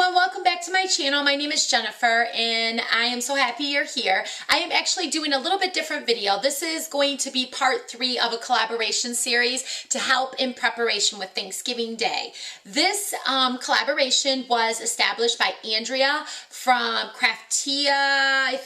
everyone, welcome back to my channel. My name is Jennifer and I am so happy you're here. I am actually doing a little bit different video. This is going to be part 3 of a collaboration series to help in preparation with Thanksgiving Day. This collaboration was established by Andrea from Craftia,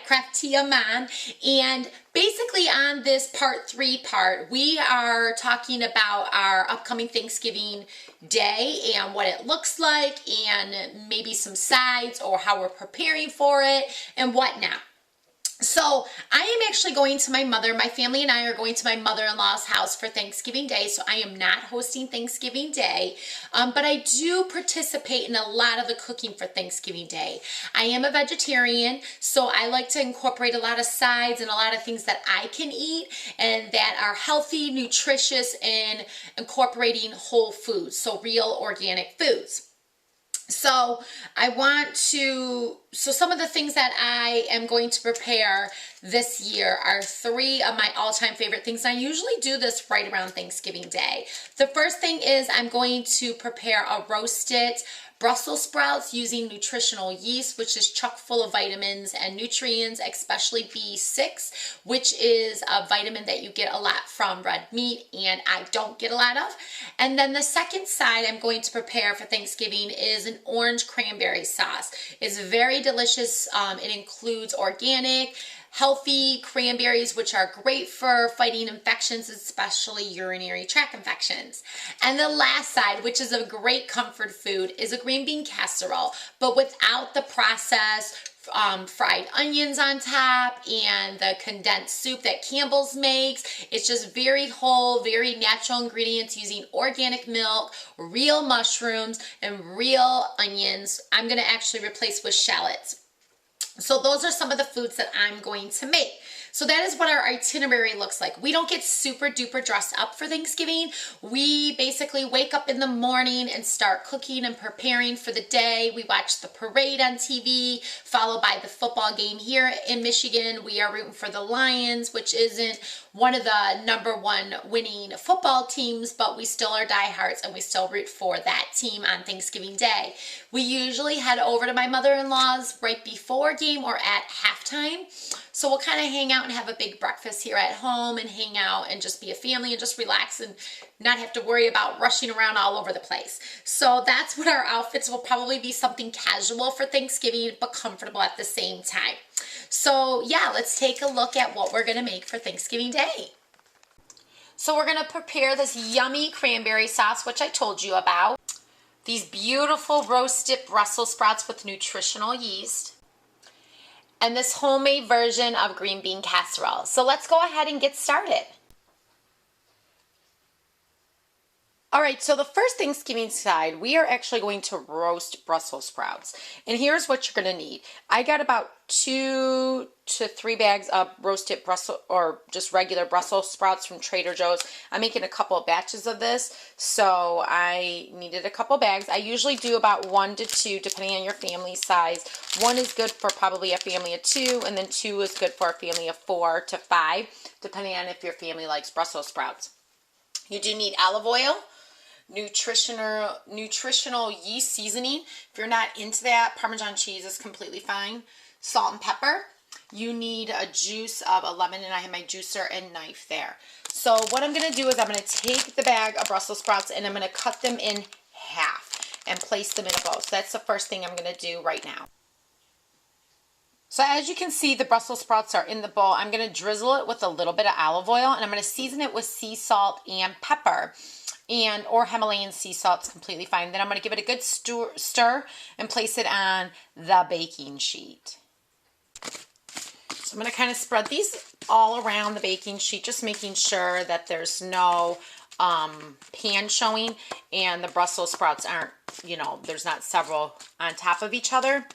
Craftia Man, and basically on this part 3 we are talking about our upcoming Thanksgiving Day and what it looks like and maybe some sides or how we're preparing for it and whatnot. So I am actually going to my family and I are going to my mother-in-law's house for Thanksgiving Day, so I am not hosting Thanksgiving Day, but I do participate in a lot of the cooking for Thanksgiving Day. I am a vegetarian, so I like to incorporate a lot of sides and a lot of things that I can eat and that are healthy, nutritious, and incorporating whole foods, so real organic foods. So some of the things that I am going to prepare this year are 3 of my all-time favorite things. I usually do this right around Thanksgiving Day. The first thing is I'm going to prepare a roasted Brussels sprouts using nutritional yeast, which is chock full of vitamins and nutrients, especially B6, which is a vitamin that you get a lot from red meat and I don't get a lot of. And then the second side I'm going to prepare for Thanksgiving is an orange cranberry sauce. It's very delicious. It includes organic, healthy cranberries, which are great for fighting infections, especially urinary tract infections. And the last side, which is a great comfort food, is a green bean casserole, but without the processed fried onions on top and the condensed soup that Campbell's makes. It's just very whole, very natural ingredients using organic milk, real mushrooms, and real onions. I'm gonna actually replace with shallots. So those are some of the foods that I'm going to make. So that is what our itinerary looks like. We don't get super duper dressed up for Thanksgiving. We basically wake up in the morning and start cooking and preparing for the day. We watch the parade on TV, followed by the football game here in Michigan. We are rooting for the Lions, which isn't one of the #1 winning football teams, but we still are diehards and we still root for that team on Thanksgiving Day. We usually head over to my mother-in-law's right before game or at halftime. So we'll kind of hang out and have a big breakfast here at home and hang out and just be a family and just relax and not have to worry about rushing around all over the place. So that's what our outfits will probably be, something casual for Thanksgiving but comfortable at the same time. So yeah, let's take a look at what we're gonna make for Thanksgiving Day. So we're gonna prepare this yummy cranberry sauce, which I told you about. These beautiful roasted Brussels sprouts with nutritional yeast. And this homemade version of green bean casserole. So let's go ahead and get started. All right, so the first Thanksgiving side, we are actually going to roast Brussels sprouts. And here's what you're gonna need. I got about 2 to 3 bags of roasted Brussels or just regular Brussels sprouts from Trader Joe's. I'm making a couple of batches of this, so I needed a couple bags. I usually do about 1 to 2 depending on your family size. 1 is good for probably a family of 2, and then 2 is good for a family of 4 to 5, depending on if your family likes Brussels sprouts. You do need olive oil, nutritional yeast seasoning. If you're not into that, Parmesan cheese is completely fine. Salt and pepper. You need a juice of a lemon, and I have my juicer and knife there. So what I'm going to do is I'm going to take the bag of Brussels sprouts and I'm going to cut them in half and place them in a bowl. So that's the first thing I'm going to do right now. So as you can see, the Brussels sprouts are in the bowl. I'm going to drizzle it with a little bit of olive oil, and I'm going to season it with sea salt and pepper. Or Himalayan sea salt's completely fine. Then I'm going to give it a good stir and place it on the baking sheet. So I'm going to kind of spread these all around the baking sheet, just making sure that there's no pan showing and the Brussels sprouts aren't, there's not several on top of each other.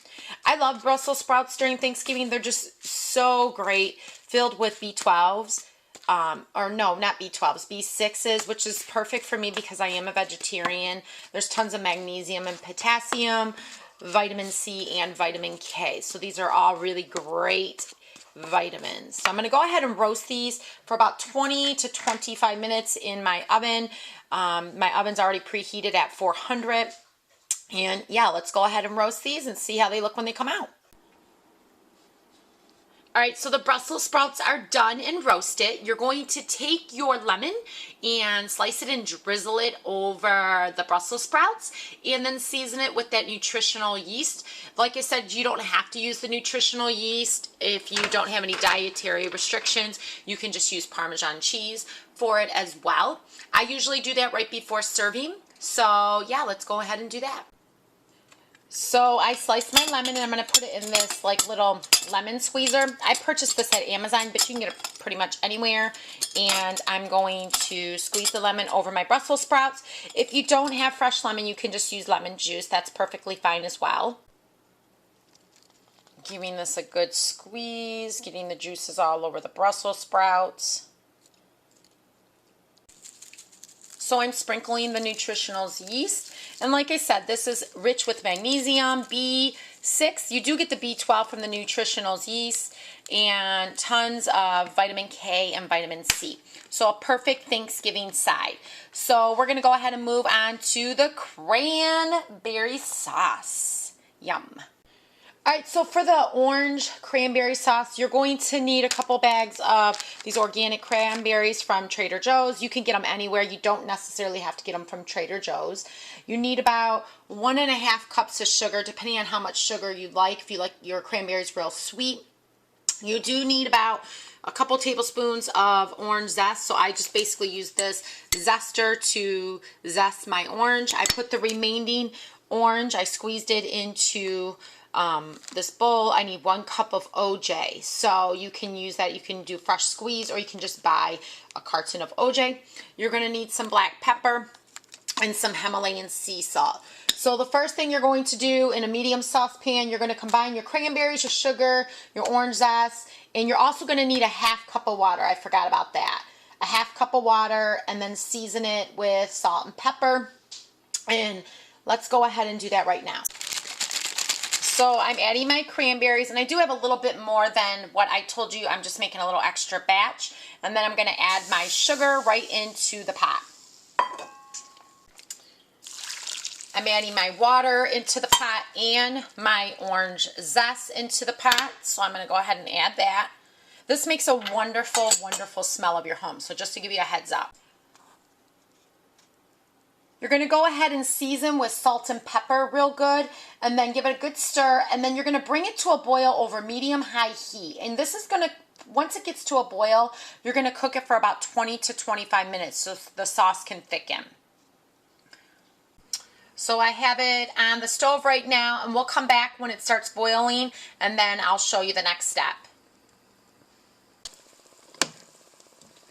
I love Brussels sprouts during Thanksgiving. They're just so great, filled with B12s. Or no, not B12s, B6s, which is perfect for me because I am a vegetarian. There's tons of magnesium and potassium, vitamin C, and vitamin K. So these are all really great vitamins. So I'm going to go ahead and roast these for about 20 to 25 minutes in my oven. My oven's already preheated at 400. And yeah, let's go ahead and roast these and see how they look when they come out. All right, so the Brussels sprouts are done and roasted. You're going to take your lemon and slice it and drizzle it over the Brussels sprouts and then season it with that nutritional yeast. Like I said, you don't have to use the nutritional yeast. If you don't have any dietary restrictions, you can just use Parmesan cheese for it as well. I usually do that right before serving. So yeah, let's go ahead and do that. So I sliced my lemon and I'm going to put it in this like little lemon squeezer. I purchased this at Amazon, but you can get it pretty much anywhere. And I'm going to squeeze the lemon over my Brussels sprouts. If you don't have fresh lemon, you can just use lemon juice. That's perfectly fine as well. Giving this a good squeeze, getting the juices all over the Brussels sprouts. So I'm sprinkling the nutritionals yeast. And like I said, this is rich with magnesium, B6. You do get the B12 from the nutritionals yeast and tons of vitamin K and vitamin C. So a perfect Thanksgiving side. So we're going to go ahead and move on to the cranberry sauce. Yum. All right, so for the orange cranberry sauce, you're going to need a couple bags of these organic cranberries from Trader Joe's. You can get them anywhere. You don't necessarily have to get them from Trader Joe's. You need about 1.5 cups of sugar, depending on how much sugar you like. If you like your cranberries real sweet, you do need about a couple tablespoons of orange zest. So I just basically use this zester to zest my orange. I put the remaining orange, I squeezed it into this bowl. I need 1 cup of OJ. So you can use that. You can do fresh squeeze or you can just buy a carton of OJ. You're going to need some black pepper and some Himalayan sea salt. So the first thing you're going to do in a medium saucepan, you're going to combine your cranberries, your sugar, your orange zest, and you're also going to need a 1/2 cup of water. I forgot about that. A 1/2 cup of water, and then season it with salt and pepper. And let's go ahead and do that right now. So I'm adding my cranberries, and I do have a little bit more than what I told you. I'm just making a little extra batch. And then I'm going to add my sugar right into the pot. I'm adding my water into the pot and my orange zest into the pot. So I'm going to go ahead and add that. This makes a wonderful, wonderful smell of your home. So just to give you a heads up. You're going to go ahead and season with salt and pepper real good, and then give it a good stir, and then you're going to bring it to a boil over medium-high heat. And this is going to, once it gets to a boil, you're going to cook it for about 20 to 25 minutes so the sauce can thicken. So I have it on the stove right now, and we'll come back when it starts boiling, and then I'll show you the next step.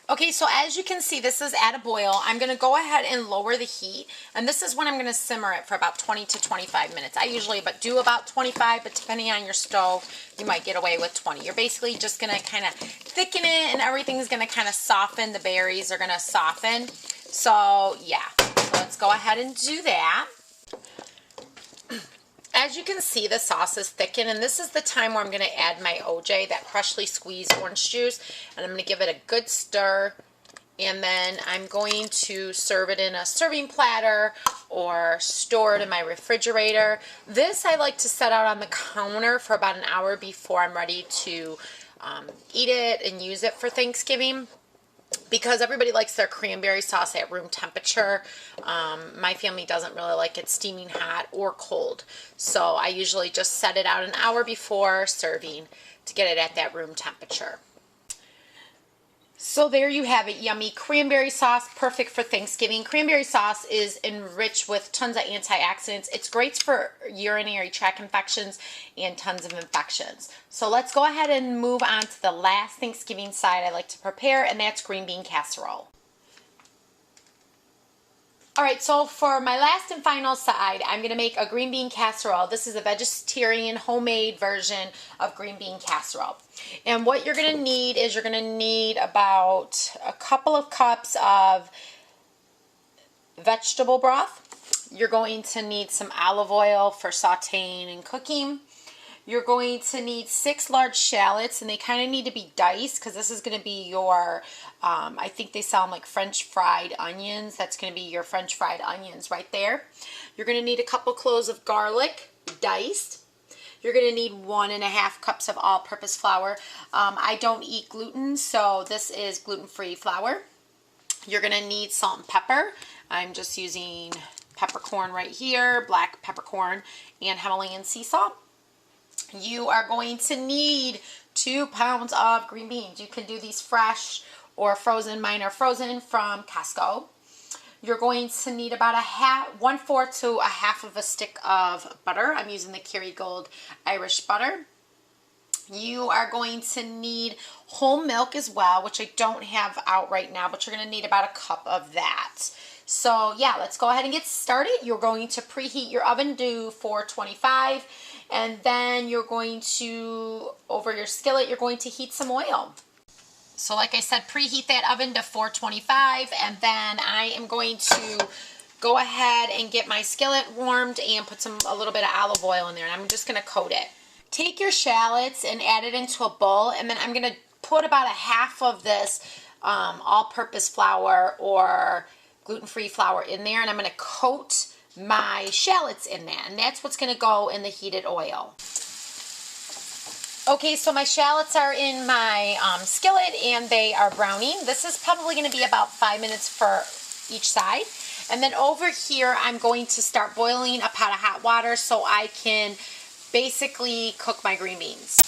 Okay, so as you can see, this is at a boil. I'm going to go ahead and lower the heat, and this is when I'm going to simmer it for about 20 to 25 minutes. I usually do about 25, but depending on your stove, you might get away with 20. You're basically just going to kind of thicken it, and everything's going to kind of soften. The berries are going to soften. So yeah, so let's go ahead and do that. As you can see, the sauce is thickened, and this is the time where I'm going to add my OJ, that freshly squeezed orange juice, and I'm going to give it a good stir, and then I'm going to serve it in a serving platter or store it in my refrigerator. This I like to set out on the counter for about an hour before I'm ready to eat it and use it for Thanksgiving, because everybody likes their cranberry sauce at room temperature. My family doesn't really like it steaming hot or cold. So I usually just set it out an hour before serving to get it at that room temperature. So there you have it, yummy cranberry sauce, perfect for Thanksgiving. Cranberry sauce is enriched with tons of antioxidants. It's great for urinary tract infections and tons of infections. So let's go ahead and move on to the last Thanksgiving side I like to prepare, and that's green bean casserole. All right, so for my last and final side, I'm going to make a green bean casserole. This is a vegetarian homemade version of green bean casserole. And what you're going to need is you're going to need about a couple of cups of vegetable broth. You're going to need some olive oil for sauteing and cooking. You're going to need 6 large shallots, and they kind of need to be diced because this is going to be your, I think they sound like French fried onions. That's going to be your French fried onions right there. You're going to need a couple cloves of garlic, diced. You're going to need 1.5 cups of all-purpose flour. I don't eat gluten, so this is gluten-free flour. You're going to need salt and pepper. I'm just using peppercorn right here, black peppercorn, and Himalayan sea salt. You are going to need 2 pounds of green beans. You can do these fresh or frozen. Mine are frozen from Costco. You're going to need about 1/4 to 1/2 of a stick of butter. I'm using the Kerrygold Irish butter. You are going to need whole milk as well, which I don't have out right now, but you're going to need about 1 cup of that. So yeah, let's go ahead and get started. You're going to preheat your oven to 425, and then you're going to, over your skillet, you're going to heat some oil. So like I said, preheat that oven to 425, and then I am going to go ahead and get my skillet warmed and put a little bit of olive oil in there, and I'm just going to coat it. Take your shallots and add it into a bowl, and then I'm going to put about 1/2 of this all-purpose flour or gluten-free flour in there, and I'm going to coat my shallots in that, and that's what's going to go in the heated oil. Okay, so my shallots are in my skillet, and they are browning. This is probably going to be about 5 minutes for each side. And then over here, I'm going to start boiling a pot of hot water so I can basically cook my green beans.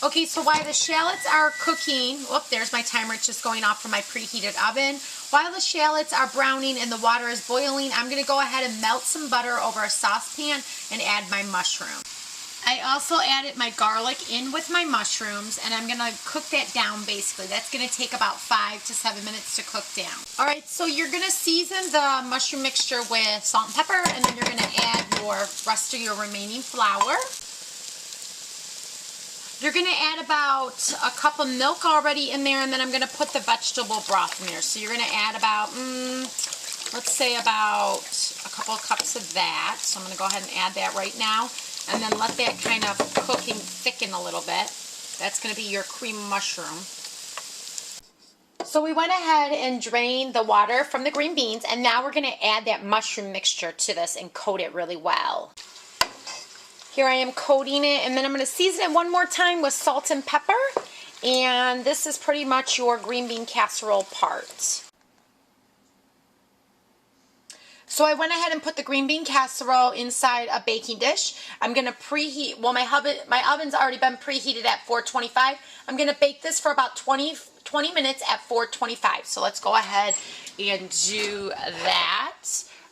Okay, so while the shallots are cooking, there's my timer, it's just going off from my preheated oven. While the shallots are browning and the water is boiling, I'm going to go ahead and melt some butter over a saucepan and add my mushroom. I also added my garlic in with my mushrooms, and I'm going to cook that down basically. That's going to take about 5 to 7 minutes to cook down. Alright, so you're going to season the mushroom mixture with salt and pepper, and then you're going to add your rest of your remaining flour. You're going to add about 1 cup of milk already in there, and then I'm going to put the vegetable broth in there. So you're going to add about, let's say about a couple of cups of that. So I'm going to go ahead and add that right now. And then let that kind of cook and thicken a little bit. That's going to be your cream mushroom. So we went ahead and drained the water from the green beans, and now we're going to add that mushroom mixture to this and coat it really well. Here I am coating it, and then I'm going to season it one more time with salt and pepper. And this is pretty much your green bean casserole part. So I went ahead and put the green bean casserole inside a baking dish. I'm going to preheat, well my oven's already been preheated at 425. I'm going to bake this for about 20 minutes at 425. So let's go ahead and do that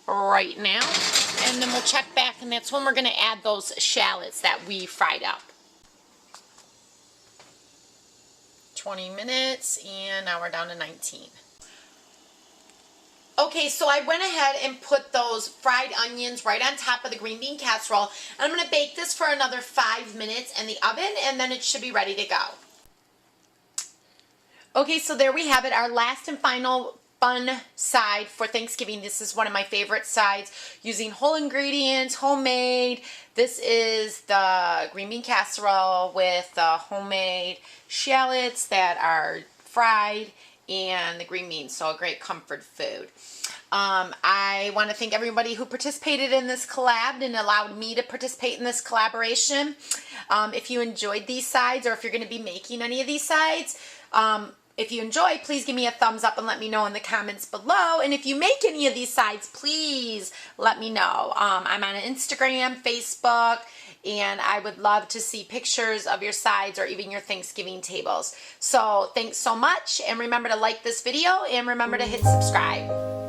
right now. And then we'll check back, and that's when we're going to add those shallots that we fried up. 20 minutes, and now we're down to 19. Okay, so I went ahead and put those fried onions right on top of the green bean casserole. And I'm going to bake this for another 5 minutes in the oven, and then it should be ready to go. Okay, so there we have it, our last and final fun side for Thanksgiving. This is one of my favorite sides, using whole ingredients, homemade. This is the green bean casserole with the homemade shallots that are fried and the green beans, so a great comfort food. I want to thank everybody who participated in this collab and allowed me to participate in this collaboration. If you enjoyed these sides, or if you're going to be making any of these sides, if you enjoy, please give me a thumbs up and let me know in the comments below. And if you make any of these sides, please let me know. I'm on Instagram, Facebook, and I would love to see pictures of your sides or even your Thanksgiving tables. So thanks so much, and remember to like this video, and remember to hit subscribe.